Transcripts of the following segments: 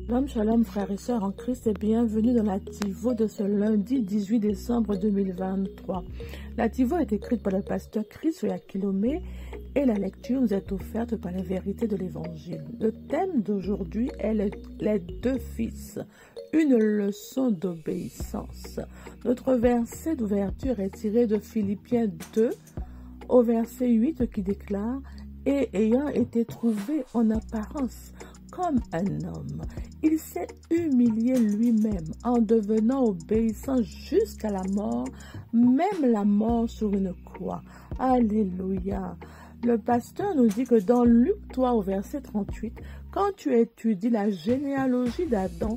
Shalom, shalom frères et sœurs en Christ et bienvenue dans la TIVO de ce lundi 18 décembre 2023. La TIVO est écrite par le pasteur Chris Oyakilome et la lecture nous est offerte par la vérité de l'Évangile. Le thème d'aujourd'hui est les deux fils, une leçon d'obéissance. Notre verset d'ouverture est tiré de Philippiens 2 au verset 8 qui déclare « Et ayant été trouvé en apparence comme un homme, il s'est humilié lui-même en devenant obéissant jusqu'à la mort, même la mort sur une croix. » Alléluia. Le pasteur nous dit que dans Luc 3 au verset 38, quand tu étudies la généalogie d'Adam,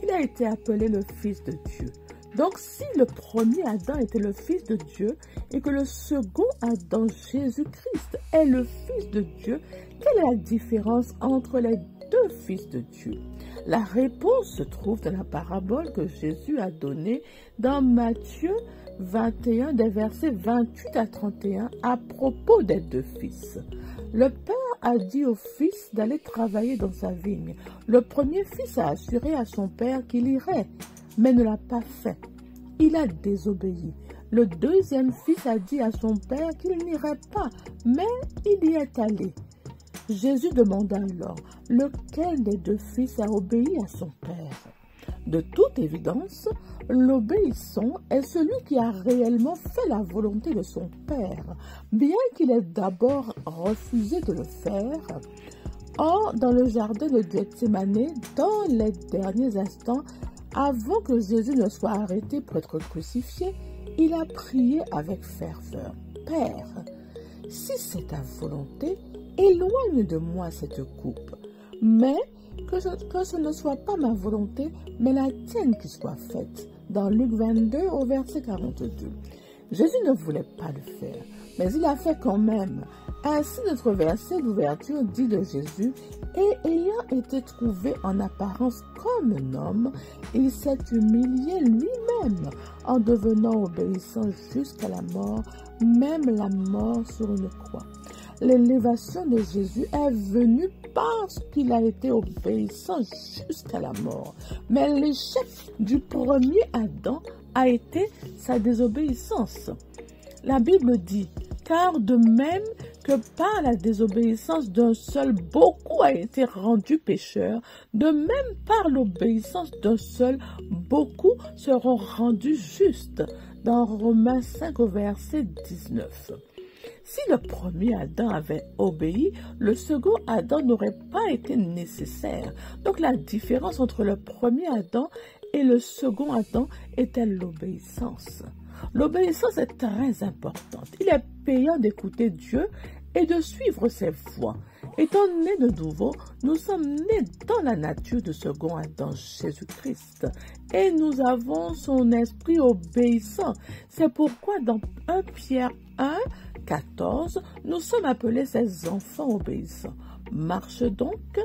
il a été appelé le Fils de Dieu. Donc si le premier Adam était le Fils de Dieu et que le second Adam, Jésus-Christ, est le Fils de Dieu, quelle est la différence entre les deux Fils de Dieu? La réponse se trouve dans la parabole que Jésus a donnée dans Matthieu 21, des versets 28 à 31, à propos des deux fils. Le père a dit au fils d'aller travailler dans sa vigne. Le premier fils a assuré à son père qu'il irait, mais ne l'a pas fait. Il a désobéi. Le deuxième fils a dit à son père qu'il n'irait pas, mais il y est allé. Jésus demanda alors, lequel des deux fils a obéi à son père? De toute évidence, l'obéissant est celui qui a réellement fait la volonté de son père, bien qu'il ait d'abord refusé de le faire. Or, dans le jardin de Gethsémani, dans les derniers instants, avant que Jésus ne soit arrêté pour être crucifié, il a prié avec ferveur. « Père, si c'est ta volonté, éloigne de moi cette coupe, mais que ce ne soit pas ma volonté, mais la tienne qui soit faite. » Dans Luc 22 au verset 42. Jésus ne voulait pas le faire, mais il l'a fait quand même. Ainsi notre verset d'ouverture dit de Jésus, « Et ayant été trouvé en apparence comme un homme, il s'est humilié lui-même en devenant obéissant jusqu'à la mort, même la mort sur une croix. » L'élévation de Jésus est venue parce qu'il a été obéissant jusqu'à la mort. Mais l'échec du premier Adam a été sa désobéissance. La Bible dit, car de même que par la désobéissance d'un seul, beaucoup a été rendu pécheurs, de même par l'obéissance d'un seul, beaucoup seront rendus justes. Dans Romains 5 au verset 19. Si le premier Adam avait obéi, le second Adam n'aurait pas été nécessaire. Donc la différence entre le premier Adam et le second Adam était l'obéissance. L'obéissance est très importante. Il est payant d'écouter Dieu et de suivre ses voies. Étant nés de nouveau, nous sommes nés dans la nature de second Adam, Jésus-Christ, et nous avons son esprit obéissant. C'est pourquoi dans 1 Pierre 1, 14, nous sommes appelés ses enfants obéissants. Marche donc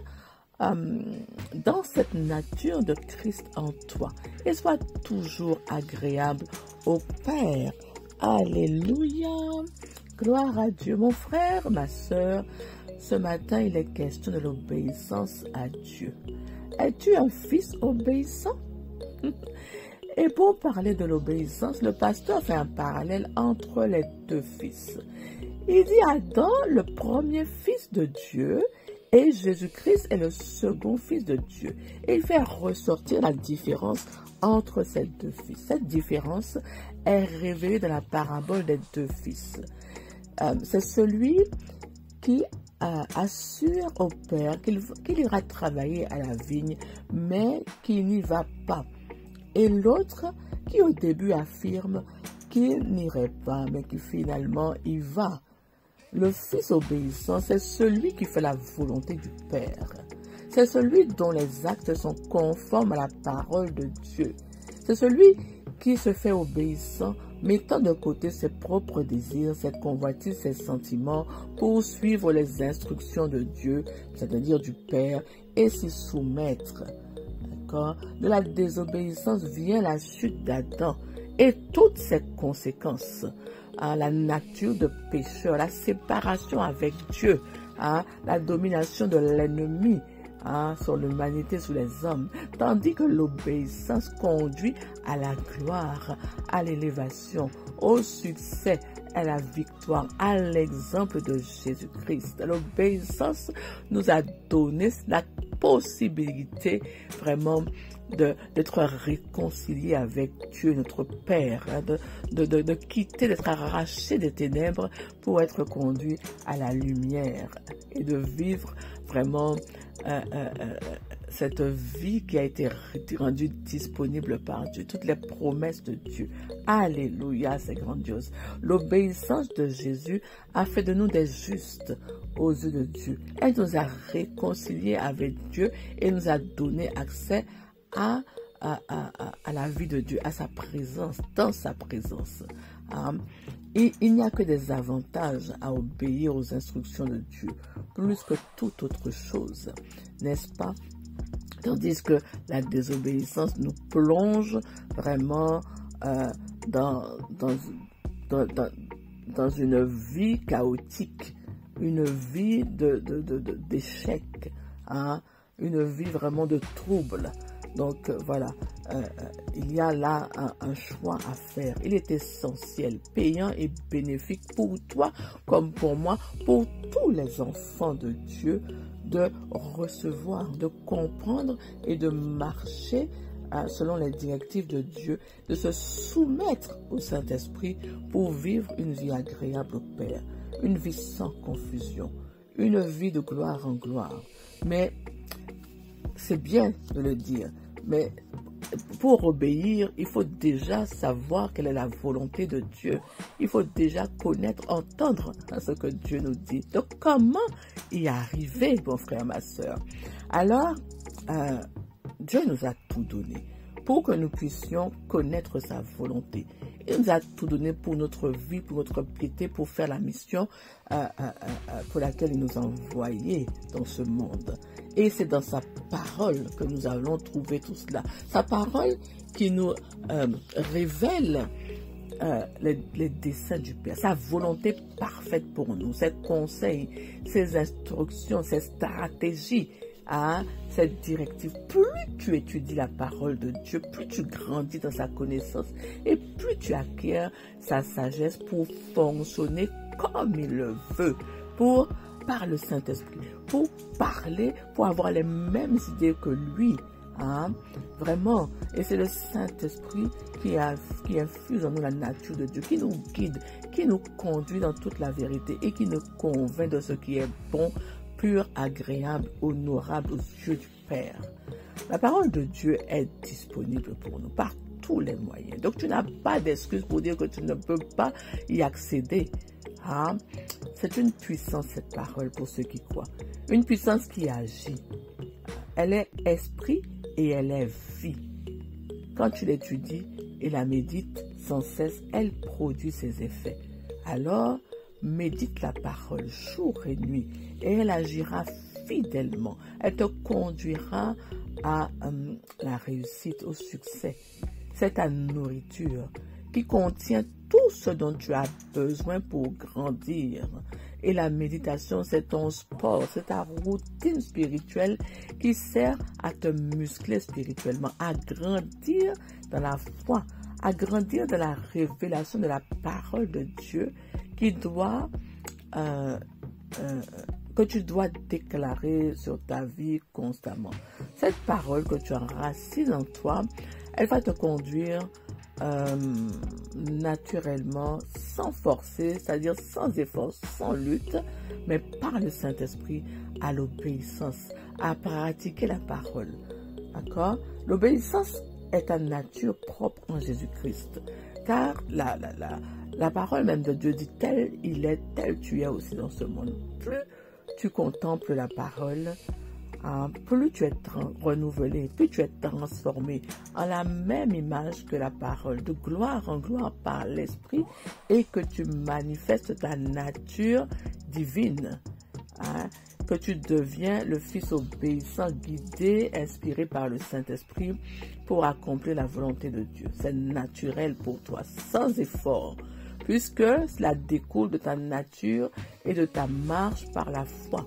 dans cette nature de Christ en toi et sois toujours agréable au Père. Alléluia. Gloire à Dieu. Mon frère, ma sœur, ce matin, il est question de l'obéissance à Dieu. Es-tu un fils obéissant? Et pour parler de l'obéissance, le pasteur fait un parallèle entre les deux fils. Il dit Adam, le premier fils de Dieu, et Jésus-Christ est le second fils de Dieu. Et il fait ressortir la différence entre ces deux fils. Cette différence est révélée dans la parabole des deux fils. C'est celui qui assure au père qu'il ira travailler à la vigne, mais qui n'y va pas. Et l'autre qui au début affirme qu'il n'irait pas, mais qui finalement y va. Le fils obéissant, c'est celui qui fait la volonté du Père. C'est celui dont les actes sont conformes à la parole de Dieu. C'est celui qui se fait obéissant, mettant de côté ses propres désirs, ses convoitises, ses sentiments, pour suivre les instructions de Dieu, c'est-à-dire du Père, et s'y soumettre. De la désobéissance vient la chute d'Adam et toutes ses conséquences. La nature de pécheur, la séparation avec Dieu, la domination de l'ennemi, sur l'humanité, sur les hommes, tandis que l'obéissance conduit à la gloire, à l'élévation, au succès, à la victoire, à l'exemple de Jésus-Christ. L'obéissance nous a donné la possibilité vraiment d'être réconcilié avec Dieu, notre Père, de quitter, d'être arraché des ténèbres pour être conduit à la lumière et de vivre vraiment cette vie qui a été rendue disponible par Dieu, toutes les promesses de Dieu. Alléluia, c'est grandiose. L'obéissance de Jésus a fait de nous des justes aux yeux de Dieu. Elle nous a réconciliés avec Dieu et nous a donné accès à la vie de Dieu, à sa présence, dans sa présence. Et il n'y a que des avantages à obéir aux instructions de Dieu, plus que toute autre chose, n'est-ce pas? Tandis que la désobéissance nous plonge vraiment dans une vie chaotique, une vie d'échec, une vie vraiment de trouble. Donc voilà, il y a là un choix à faire. Il est essentiel, payant et bénéfique pour toi comme pour moi, pour tous les enfants de Dieu, de recevoir, de comprendre et de marcher selon les directives de Dieu, de se soumettre au Saint-Esprit pour vivre une vie agréable au Père, une vie sans confusion, une vie de gloire en gloire. Mais c'est bien de le dire, mais pour obéir, il faut déjà savoir quelle est la volonté de Dieu. Il faut déjà connaître, entendre ce que Dieu nous dit. Donc, comment y arriver, mon frère, ma soeur? Alors, Dieu nous a tout donné pour que nous puissions connaître sa volonté. Il nous a tout donné pour notre vie, pour notre piété, pour faire la mission pour laquelle il nous a envoyés dans ce monde. Et c'est dans sa parole que nous allons trouver tout cela. Sa parole qui nous révèle les desseins du Père, sa volonté parfaite pour nous, ses conseils, ses instructions, ses stratégies, cette directive. Plus tu étudies la parole de Dieu, plus tu grandis dans sa connaissance et plus tu acquiers sa sagesse pour fonctionner comme il le veut, par le Saint-Esprit, pour parler, pour avoir les mêmes idées que lui. Vraiment. Et c'est le Saint-Esprit qui infuse en nous la nature de Dieu, qui nous guide, qui nous conduit dans toute la vérité et qui nous convainc de ce qui est bon, pur, agréable, honorable aux yeux du Père. La parole de Dieu est disponible pour nous par tous les moyens. Donc tu n'as pas d'excuse pour dire que tu ne peux pas y accéder. C'est une puissance, cette parole, pour ceux qui croient. Une puissance qui agit. Elle est esprit et elle est vie. Quand tu l'étudies et la médites sans cesse, elle produit ses effets. Alors, médite la parole jour et nuit et elle agira fidèlement. Elle te conduira à la réussite, au succès. C'est ta nourriture qui contient tout ce dont tu as besoin pour grandir. Et la méditation, c'est ton sport, c'est ta routine spirituelle qui sert à te muscler spirituellement, à grandir dans la foi, à grandir dans la révélation de la parole de Dieu que tu dois déclarer sur ta vie constamment. Cette parole que tu enracines en toi, elle va te conduire naturellement, sans forcer, c'est-à-dire sans effort, sans lutte, mais par le Saint-Esprit à l'obéissance, à pratiquer la parole. D'accord? L'obéissance est ta nature propre en Jésus-Christ. Car la parole même de Dieu dit tel il est, tel tu es aussi dans ce monde. Plus tu contemples la parole, plus tu es renouvelé, plus tu es transformé en la même image que la parole, de gloire en gloire par l'Esprit, et que tu manifestes ta nature divine, que tu deviens le Fils obéissant, guidé, inspiré par le Saint-Esprit pour accomplir la volonté de Dieu. C'est naturel pour toi, sans effort, puisque cela découle de ta nature et de ta marche par la foi.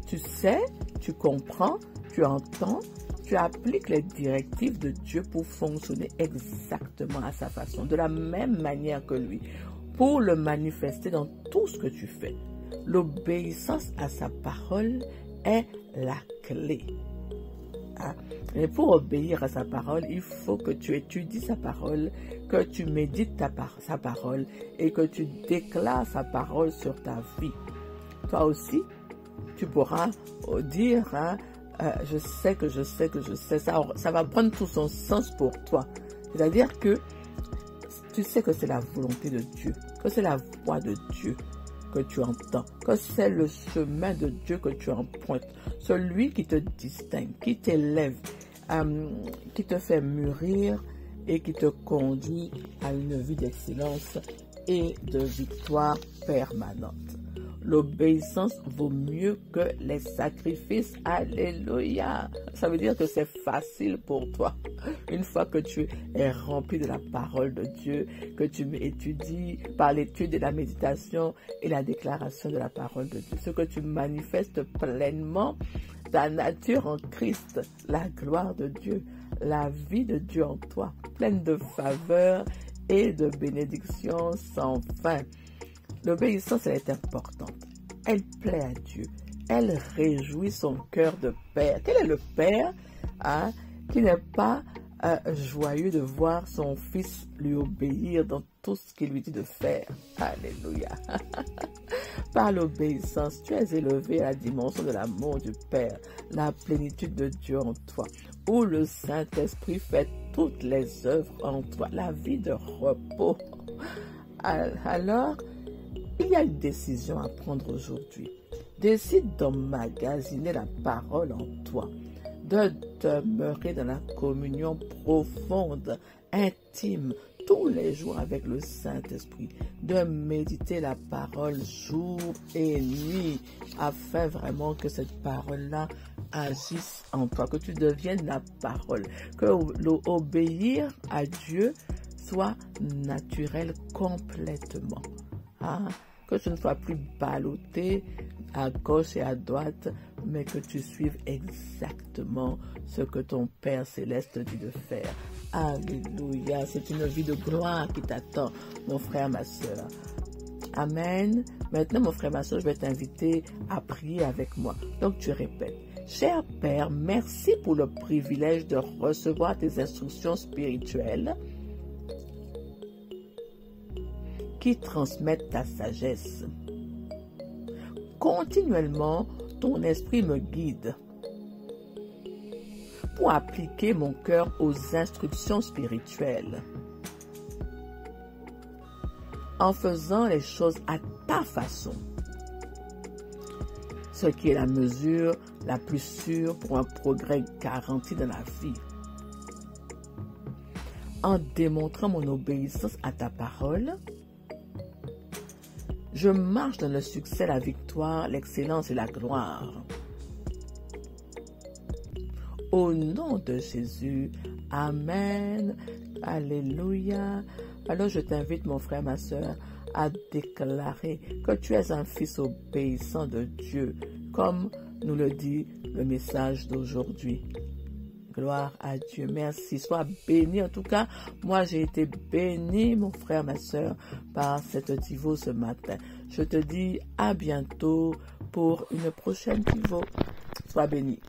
Tu sais, tu comprends tu entends, tu appliques les directives de Dieu pour fonctionner exactement à sa façon, de la même manière que lui, pour le manifester dans tout ce que tu fais. L'obéissance à sa parole est la clé. Et pour obéir à sa parole, il faut que tu étudies sa parole, que tu médites sa parole et que tu déclares sa parole sur ta vie. Toi aussi, tu pourras dire, je sais, ça va prendre tout son sens pour toi. C'est-à-dire que tu sais que c'est la volonté de Dieu, que c'est la voix de Dieu que tu entends, que c'est le chemin de Dieu que tu empruntes, celui qui te distingue, qui t'élève, qui te fait mûrir et qui te conduit à une vie d'excellence et de victoire permanente. L'obéissance vaut mieux que les sacrifices. Alléluia. Ça veut dire que c'est facile pour toi. Une fois que tu es rempli de la parole de Dieu, que tu étudies par l'étude et la méditation et la déclaration de la parole de Dieu, ce que tu manifestes pleinement ta nature en Christ, la gloire de Dieu, la vie de Dieu en toi, pleine de faveur et de bénédictions sans fin. L'obéissance, elle est importante. Elle plaît à Dieu. Elle réjouit son cœur de père. Quel est le père qui n'est pas joyeux de voir son fils lui obéir dans tout ce qu'il lui dit de faire? Alléluia. Par l'obéissance, tu es élevé à la dimension de l'amour du Père, la plénitude de Dieu en toi, où le Saint-Esprit fait toutes les œuvres en toi, la vie de repos. Alors, il y a une décision à prendre aujourd'hui. Décide d'emmagasiner la parole en toi, de demeurer dans la communion profonde, intime, tous les jours avec le Saint-Esprit, de méditer la parole jour et nuit, afin vraiment que cette parole-là agisse en toi, que tu deviennes la parole, que l'obéir à Dieu soit naturel complètement. Que tu ne sois plus ballotté à gauche et à droite, mais que tu suives exactement ce que ton Père Céleste dit de faire. Alléluia, c'est une vie de gloire qui t'attend, mon frère, ma soeur. Amen. Maintenant, mon frère, ma soeur, je vais t'inviter à prier avec moi. Donc, tu répètes. Cher Père, merci pour le privilège de recevoir tes instructions spirituelles qui transmettent ta sagesse. Continuellement, ton esprit me guide pour appliquer mon cœur aux instructions spirituelles, en faisant les choses à ta façon, ce qui est la mesure la plus sûre pour un progrès garanti dans la vie. En démontrant mon obéissance à ta parole, je marche dans le succès, la victoire, l'excellence et la gloire. Au nom de Jésus, Amen, Alléluia. Alors je t'invite, mon frère, ma soeur, à déclarer que tu es un fils obéissant de Dieu, comme nous le dit le message d'aujourd'hui. Gloire à Dieu. Merci. Sois béni. En tout cas, moi, j'ai été béni, mon frère, ma soeur, par cette Tivo ce matin. Je te dis à bientôt pour une prochaine Tivo. Sois béni.